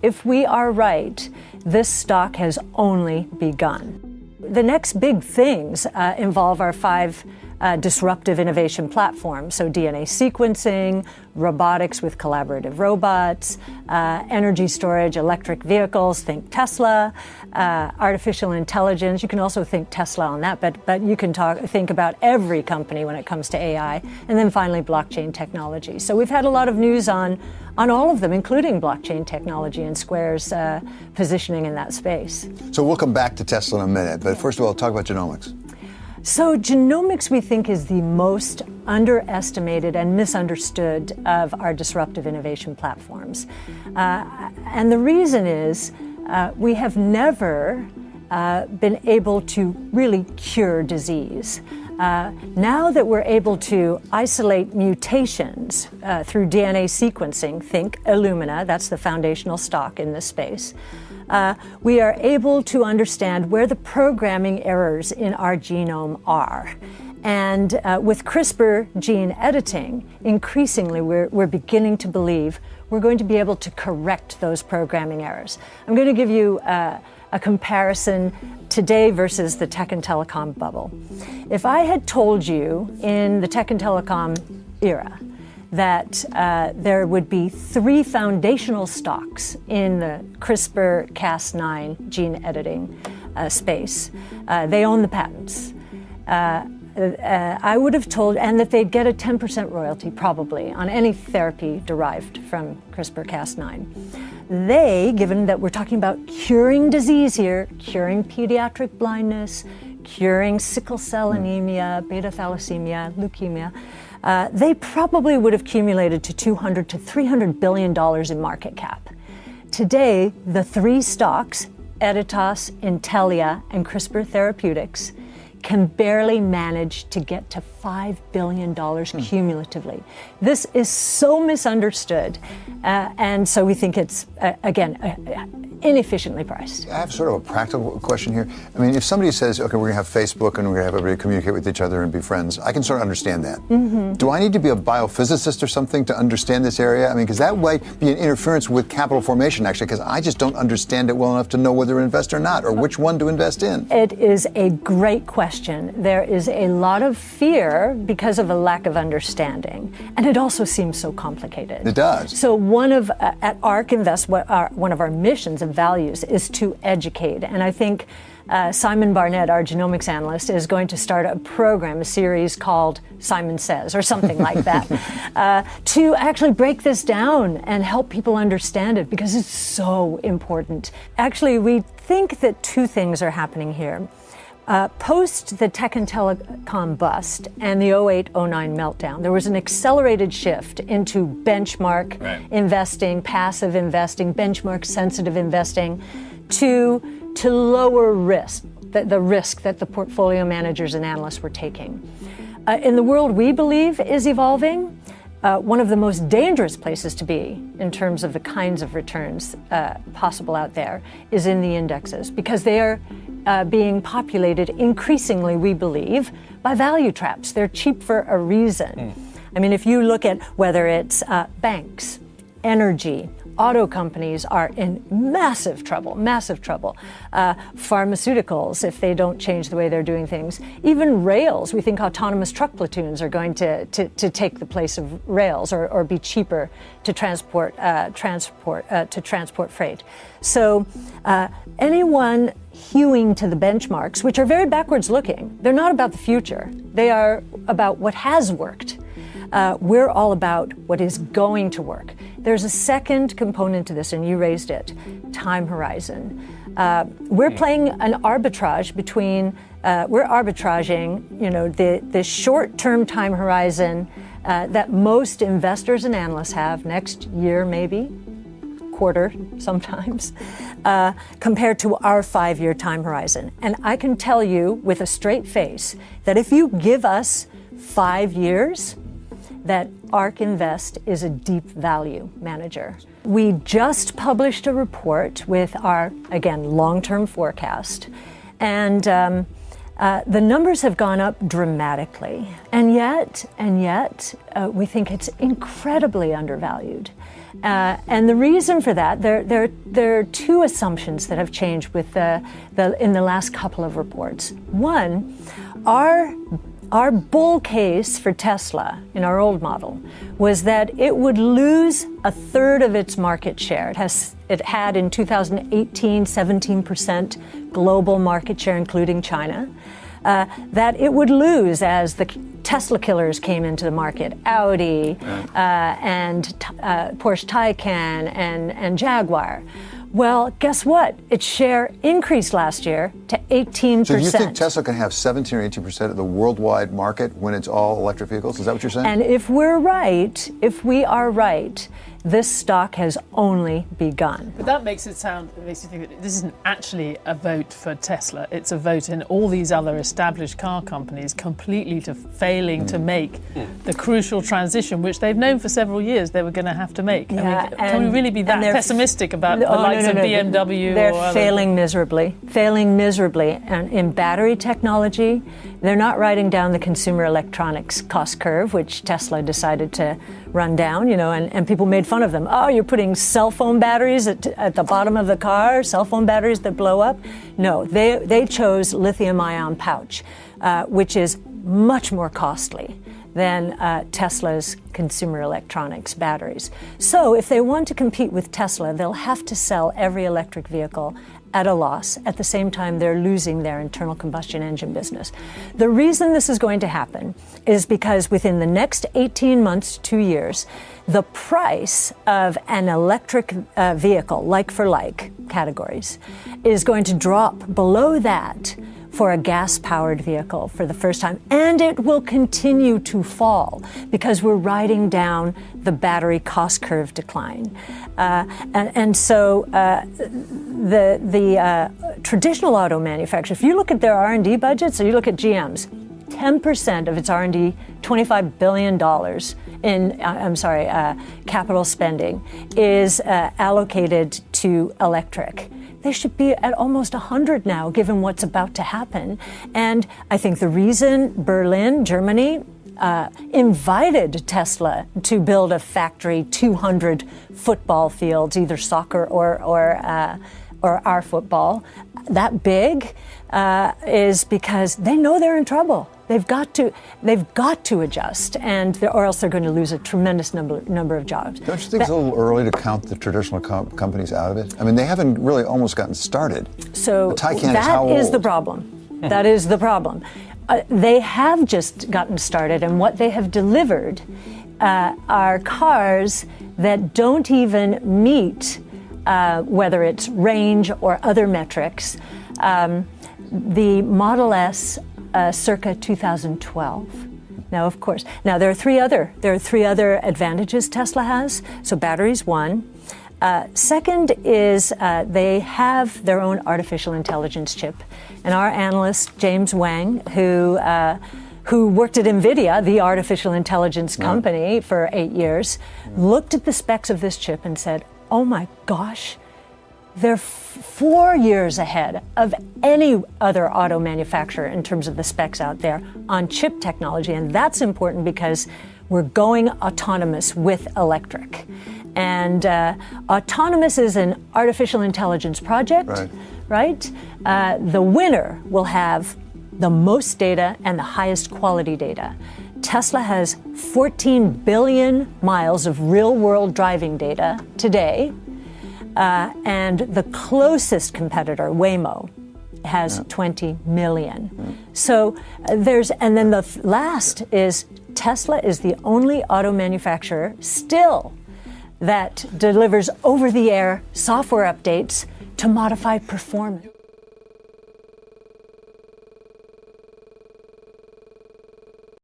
if we are right, this stock has only begun. The next big things involve our 5 disruptive innovation platforms, so DNA sequencing, robotics with collaborative robots, energy storage, electric vehicles, think Tesla, artificial intelligence. You can also think Tesla on that, but you can think about every company when it comes to AI, and then finally blockchain technology. So we've had a lot of news on all of them, including blockchain technology and Square's positioning in that space. So we'll come back to Tesla in a minute, but first of all, talk about genomics. So genomics, we think, is the most underestimated and misunderstood of our disruptive innovation platforms. And the reason is we have never been able to really cure disease. Now that we're able to isolate mutations through DNA sequencing, think Illumina, that's the foundational stock in this space, we are able to understand where the programming errors in our genome are. And with CRISPR gene editing, increasingly we're beginning to believe we're going to be able to correct those programming errors. I'm going to give you a comparison today versus the tech and telecom bubble. If I had told you in the tech and telecom era that there would be 3 foundational stocks in the CRISPR-Cas9 gene editing space, they own the patents. I would have told, and that they'd get a 10% royalty probably on any therapy derived from CRISPR-Cas9. They, given that we're talking about curing disease here, curing pediatric blindness, curing sickle cell anemia, beta thalassemia, leukemia, they probably would have accumulated to $200 to $300 billion in market cap. Today, the 3 stocks, Editas, Intellia, and CRISPR Therapeutics, can barely manage to get to $5 billion cumulatively. This is so misunderstood, and so we think it's, again, inefficiently priced. I have sort of a practical question here. I mean, if somebody says, okay, we're going to have Facebook and we're going to have everybody communicate with each other and be friends, I can sort of understand that. Mm-hmm. Do I need to be a biophysicist or something to understand this area? I mean, because that might be an interference with capital formation, actually, because I just don't understand it well enough to know whether to invest or not, or which one to invest in. It is a great question. There is a lot of fear because of a lack of understanding, and it also seems so complicated. It does. So at ARK Invest, one of our missions and values is to educate, and I think Simon Barnett, our genomics analyst, is going to start a program, a series called Simon Says, or something like that, to actually break this down and help people understand it, because it's so important. Actually, we think that 2 things are happening here. Post the tech and telecom bust and the 08-09 meltdown, there was an accelerated shift into benchmark investing, passive investing, benchmark sensitive investing, to lower risk, the risk that the portfolio managers and analysts were taking. In the world we believe is evolving, one of the most dangerous places to be in terms of the kinds of returns possible out there is in the indexes, because they are being populated increasingly, we believe, by value traps. They're cheap for a reason. I mean, if you look at whether it's banks, energy, auto companies are in massive trouble. Pharmaceuticals, if they don't change the way they're doing things. Even rails, we think autonomous truck platoons are going to take the place of rails, or be cheaper to transport freight. So anyone hewing to the benchmarks, which are very backwards looking, they're not about the future. They are about what has worked. We're all about what is going to work. There's a second component to this, and you raised it, time horizon. We're playing an arbitrage between, we're arbitraging, the short-term time horizon that most investors and analysts have, next year maybe, quarter sometimes, compared to our 5-year time horizon. And I can tell you with a straight face that if you give us 5 years, that ARK Invest is a deep value manager. We just published a report with our, again, long-term forecast, and the numbers have gone up dramatically. And yet, we think it's incredibly undervalued. And the reason for that, there are two assumptions that have changed with in the last couple of reports. One, our bull case for Tesla in our old model was that it would lose a third of its market share. It had in 2018 17% global market share, including China. That it would lose as the Tesla killers came into the market, Audi and Porsche Taycan and Jaguar. Well, guess what? Its share increased last year to 18%. So you think Tesla can have 17 or 18% of the worldwide market when it's all electric vehicles? Is that what you're saying? And if we are right, this stock has only begun. But that makes you think that this isn't actually a vote for Tesla. It's a vote in all these other established car companies completely failing to make the crucial transition, which they've known for several years they were going to have to make. Yeah, can we really be that pessimistic about the likes of BMW? They're failing miserably. And in battery technology, they're not riding down the consumer electronics cost curve, which Tesla decided to run down, and people made fun of them. Oh, you're putting cell phone batteries at the bottom of the car, cell phone batteries that blow up? No, they chose lithium-ion pouch, which is much more costly than Tesla's consumer electronics batteries. So if they want to compete with Tesla, they'll have to sell every electric vehicle at a loss. At the same time, they're losing their internal combustion engine business. The reason this is going to happen is because within the next 18 months to 2 years, the price of an electric vehicle, like for like categories, is going to drop below that for a gas-powered vehicle for the first time. And it will continue to fall because we're riding down the battery cost curve decline. So the traditional auto manufacturer, if you look at their R&D budgets, or you look at GM's, 10% of its R&D, $25 billion in capital spending is allocated to electric. They should be at almost 100 now, given what's about to happen. And I think the reason Berlin, Germany, invited Tesla to build a factory 200 football fields, either soccer or our football, that big, is because they know they're in trouble. They've got to adjust, or else they're going to lose a tremendous number of jobs. Don't you think it's a little early to count the traditional companies out of it? I mean, they haven't really almost gotten started. So the Taycan is how old? That is the problem. That is the problem. They have just gotten started, and what they have delivered are cars that don't even meet, whether it's range or other metrics, the Model S circa 2012. Now, of course, there are three other advantages Tesla has. So batteries, one. Second is they have their own artificial intelligence chip. And our analyst, James Wang, who worked at NVIDIA, the artificial intelligence company, for 8 years, looked at the specs of this chip and said, oh my gosh, they're 4 years ahead of any other auto manufacturer in terms of the specs out there on chip technology. And that's important because we're going autonomous with electric. And autonomous is an artificial intelligence project, right? The winner will have the most data and the highest quality data. Tesla has 14 billion miles of real-world driving data today. And the closest competitor, Waymo, has 20 million. So and then the last is Tesla is the only auto manufacturer still that delivers over-the-air software updates to modify performance.